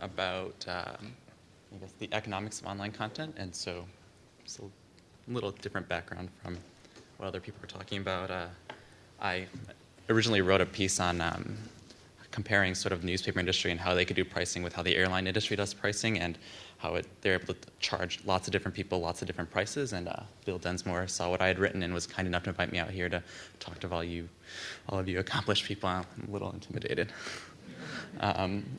about, I guess, the economics of online content. And so it's a little different background from what other people are talking about. I originally wrote a piece on comparing sort of the newspaper industry and how they could do pricing with how the airline industry does pricing, and how they're able to charge lots of different people lots of different prices. And Bill Densmore saw what I had written and was kind enough to invite me out here to talk to all of you accomplished people. I'm a little intimidated.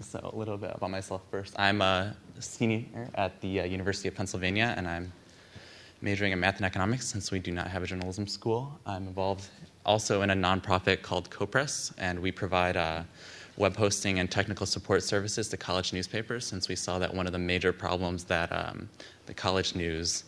So a little bit about myself first. I'm a senior at the University of Pennsylvania, and I'm majoring in math and economics since we do not have a journalism school. I'm involved also in a nonprofit called CoPress, and we provide web hosting and technical support services to college newspapers, since we saw that one of the major problems that the college news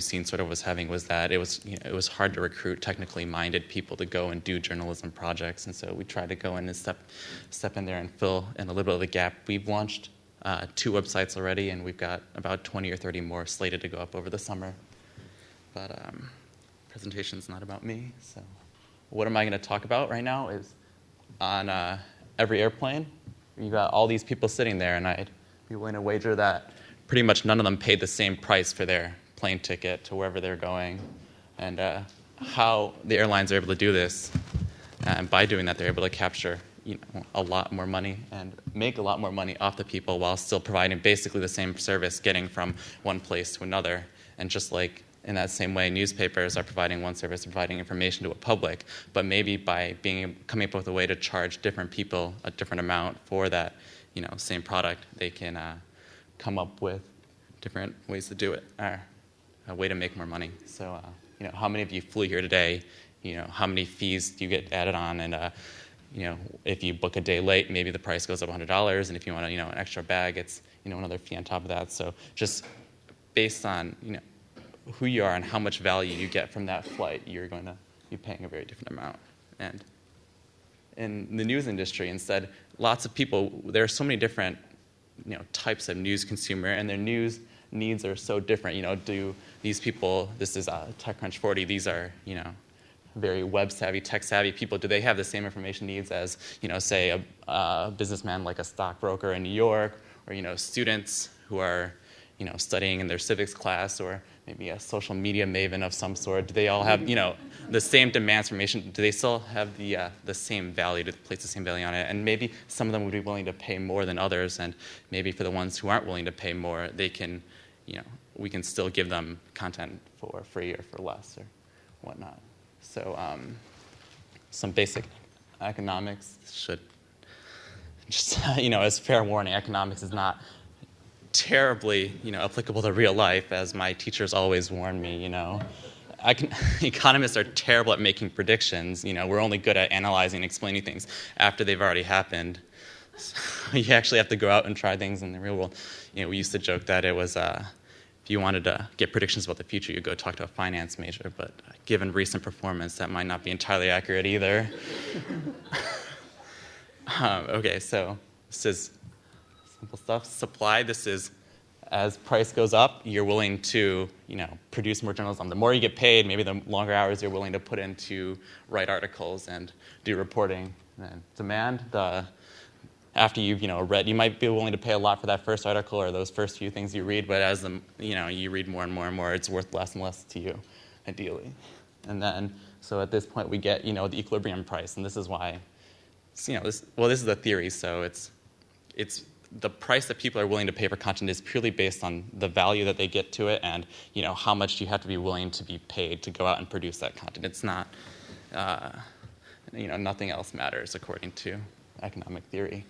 scene sort of was having was that it was hard to recruit technically minded people to go and do journalism projects. And so we tried to go in and step in there and fill in a little bit of the gap. We've launched 2 websites already, and we've got about 20 or 30 more slated to go up over the summer. But presentation's not about me, so what am I going to talk about right now is on every airplane, you got all these people sitting there, and I'd be willing to wager that pretty much none of them paid the same price for their plane ticket to wherever they're going. And how the airlines are able to do this, and by doing that, they're able to capture a lot more money and make a lot more money off the people while still providing basically the same service, getting from one place to another. And just like in that same way, newspapers are providing one service, providing information to a public, but maybe by coming up with a way to charge different people a different amount for that, same product, they can come up with different ways to do it, or a way to make more money. So, how many of you flew here today? How many fees do you get added on? And if you book a day late, maybe the price goes up $100, and if you want an extra bag, it's another fee on top of that. So just based on who you are and how much value you get from that flight, you're going to be paying a very different amount. And in the news industry, instead, lots of people, there are so many different types of news consumer, and their news needs are so different. Do these people, this is TechCrunch 40, these are very web-savvy, tech-savvy people, do they have the same information needs as, say, a businessman like a stockbroker in New York, or, students who are, studying in their civics class, or maybe a social media maven of some sort? Do they all have, the same demands for information? Do they still have the same value? Do they place the same value on it? And maybe some of them would be willing to pay more than others, and maybe for the ones who aren't willing to pay more, they can, we can still give them content for free or for less or whatnot. So some basic economics should just, as fair warning, economics is not terribly, applicable to real life, as my teachers always warn me, Economists are terrible at making predictions. We're only good at analyzing and explaining things after they've already happened. So you actually have to go out and try things in the real world. We used to joke that it was, if you wanted to get predictions about the future, you go talk to a finance major, but given recent performance, that might not be entirely accurate either. Okay, so this is simple stuff. Supply, this is as price goes up, you're willing to, produce more journalism. The more you get paid, maybe the longer hours you're willing to put in to write articles and do reporting. And then demand, after you've, read, you might be willing to pay a lot for that first article or those first few things you read, but as you read more and more and more, it's worth less and less to you, ideally. And then, so at this point, we get, the equilibrium price, and this is why, this is a theory, so it's the price that people are willing to pay for content is purely based on the value that they get to it, and how much you have to be willing to be paid to go out and produce that content. It's not, nothing else matters according to economic theory.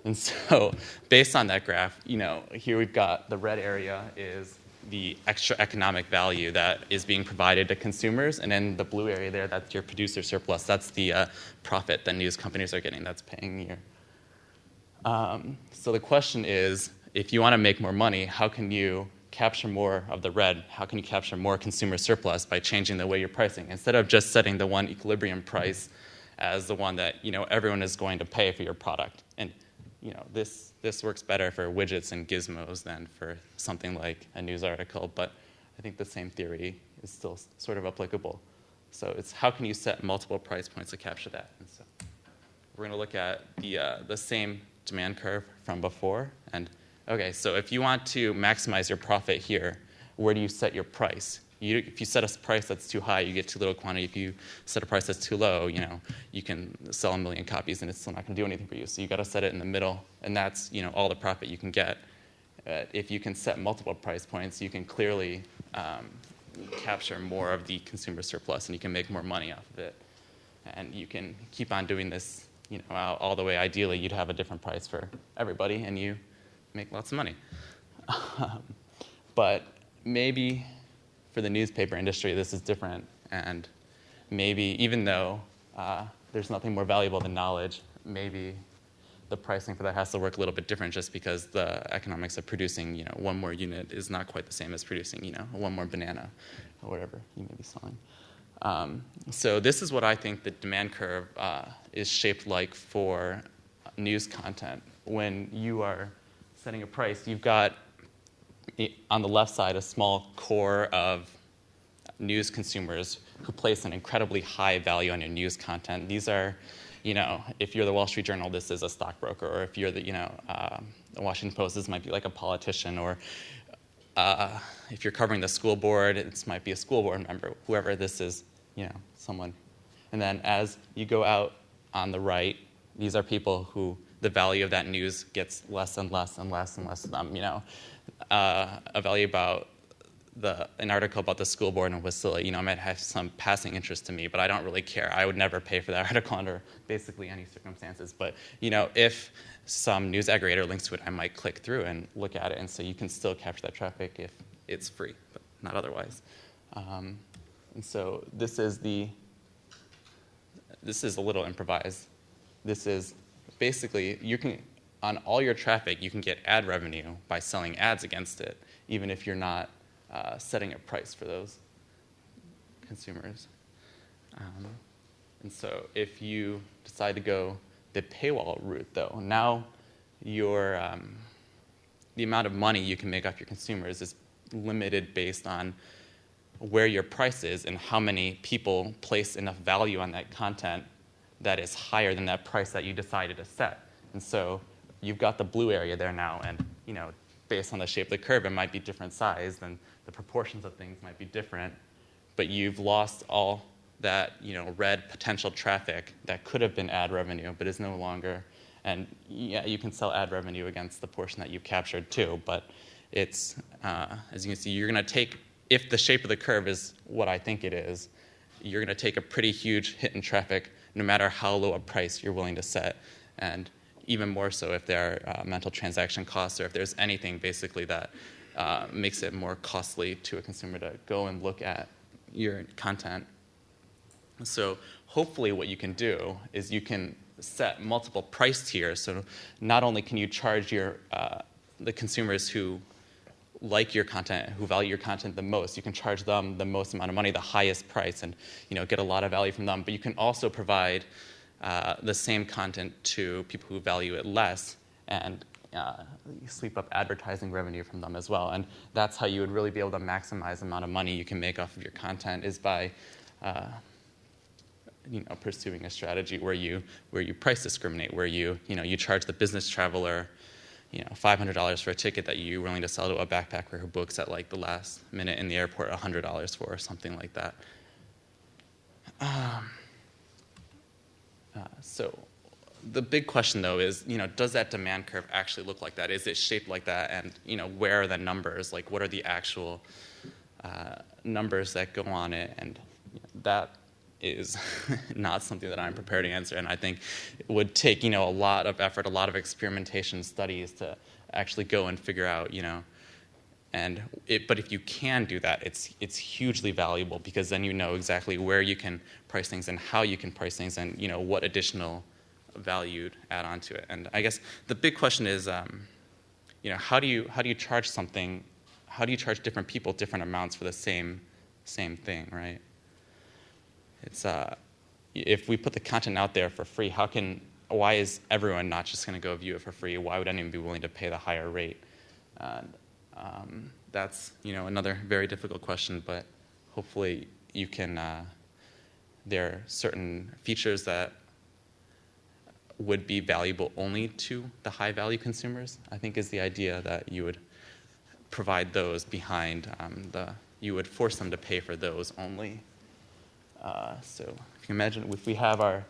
And so, based on that graph, here we've got the red area is the extra economic value that is being provided to consumers, and then the blue area there, that's your producer surplus. That's the profit that news companies are getting. That's paying your. So the question is, if you want to make more money, how can you capture more of the red? How can you capture more consumer surplus by changing the way you're pricing? Instead of just setting the one equilibrium price as the one that everyone is going to pay for your product. And this works better for widgets and gizmos than for something like a news article, but I think the same theory is still sort of applicable. So it's how can you set multiple price points to capture that? And so we're going to look at the same demand curve from before. And okay, so if you want to maximize your profit here, where do you set your price? If you set a price that's too high, you get too little quantity. If you set a price that's too low, you can sell 1 million copies and it's still not going to do anything for you. So you got to set it in the middle, and that's all the profit you can get. If you can set multiple price points, you can clearly capture more of the consumer surplus, and you can make more money off of it. And you can keep on doing this, all the way. Ideally, you'd have a different price for everybody, and you make lots of money. But maybe for the newspaper industry, this is different, and maybe even though there's nothing more valuable than knowledge, maybe the pricing for that has to work a little bit different, just because the economics of producing, one more unit is not quite the same as producing, one more banana or whatever you may be selling. So this is what I think the demand curve is shaped like for news content. When you are setting a price, you've got on the left side a small core of news consumers who place an incredibly high value on your news content. These are, if you're the Wall Street Journal, this is a stockbroker, or if you're the, the Washington Post, this might be like a politician, or if you're covering the school board, this might be a school board member, whoever this is, someone. And then as you go out on the right, these are people who the value of that news gets less and less and less and less of them. A value about an article about the school board in Wasilla, might have some passing interest to me, but I don't really care. I would never pay for that article under basically any circumstances. But if some news aggregator links to it, I might click through and look at it, and so you can still capture that traffic if it's free, but not otherwise. And so this is a little improvised. This is basically, on all your traffic, you can get ad revenue by selling ads against it, even if you're not setting a price for those consumers. And so if you decide to go the paywall route, though, now the amount of money you can make off your consumers is limited based on where your price is and how many people place enough value on that content that is higher than that price that you decided to set. And so you've got the blue area there now, and based on the shape of the curve, it might be different size, and the proportions of things might be different, but you've lost all that red potential traffic that could have been ad revenue, but is no longer. And yeah, you can sell ad revenue against the portion that you've captured too, but it's, as you can see, you're going to take, if the shape of the curve is what I think it is, you're going to take a pretty huge hit in traffic no matter how low a price you're willing to set. And even more so if there are mental transaction costs, or if there's anything basically that makes it more costly to a consumer to go and look at your content. So hopefully what you can do is you can set multiple price tiers. So not only can you charge the consumers who like your content, who value your content the most, you can charge them the most amount of money, the highest price, and get a lot of value from them. But you can also provide the same content to people who value it less, and sweep up advertising revenue from them as well. And that's how you would really be able to maximize the amount of money you can make off of your content, is by pursuing a strategy where you price discriminate, where you charge the business traveler $500 for a ticket that you're willing to sell to a backpacker who books at like the last minute in the airport $100 for, or something like that. So the big question, though, is, does that demand curve actually look like that? Is it shaped like that? And, where are the numbers? Like, what are the actual numbers that go on it? And that is not something that I'm prepared to answer. And I think it would take, a lot of effort, a lot of experimentation studies to actually go and figure out, but if you can do that, it's hugely valuable, because then you know exactly where you can price things and how you can price things, and what additional value you'd add onto it. And I guess the big question is, how do you charge something? How do you charge different people different amounts for the same thing, right? It's if we put the content out there for free, why is everyone not just going to go view it for free? Why would anyone be willing to pay the higher rate? That's another very difficult question, but hopefully you can. There are certain features that would be valuable only to the high-value consumers, I think is the idea that you would provide those behind you would force them to pay for those only. So if you imagine if we have of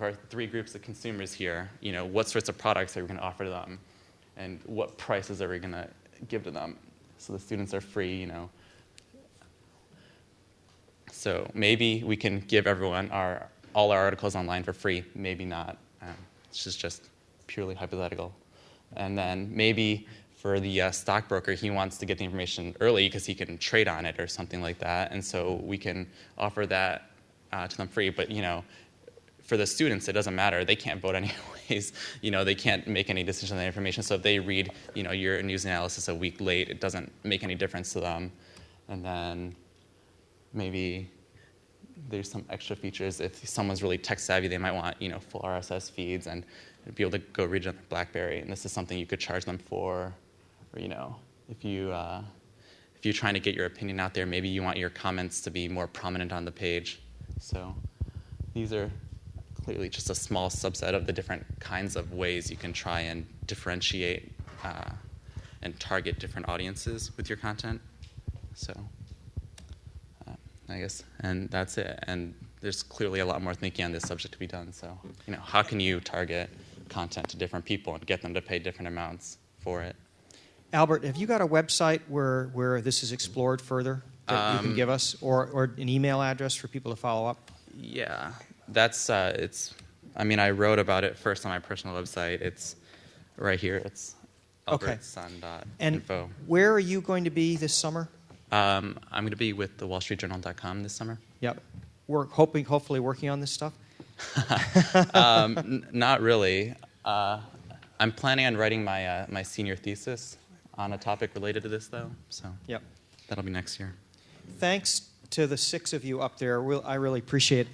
our 3 groups of consumers here, what sorts of products are we going to offer to them, and what prices are we going to give to them, so the students are free, So maybe we can give everyone all our articles online for free. Maybe not. It's just purely hypothetical. And then maybe for the stockbroker, he wants to get the information early because he can trade on it or something like that. And so we can offer that to them free. But, for the students, it doesn't matter. They can't vote anyways. They can't make any decisions on that information. So if they read, your news analysis a week late, it doesn't make any difference to them. And then maybe there's some extra features. If someone's really tech savvy, they might want, full RSS feeds and be able to go read it on their BlackBerry. And this is something you could charge them for. Or, if you're trying to get your opinion out there, maybe you want your comments to be more prominent on the page. So these are clearly just a small subset of the different kinds of ways you can try and differentiate and target different audiences with your content. So I guess, and that's it. And there's clearly a lot more thinking on this subject to be done. So, how can you target content to different people and get them to pay different amounts for it? Albert, have you got a website where this is explored further that you can give us, or an email address for people to follow up? Yeah, that's I wrote about it first on my personal website. It's right here. It's albertson.info. And where are you going to be this summer? I'm going to be with the WallStreetJournal.com this summer. Yep. Hopefully working on this stuff? Not really. I'm planning on writing my senior thesis on a topic related to this, though. So yep. That'll be next year. Thanks to the 6 of you up there. I really appreciate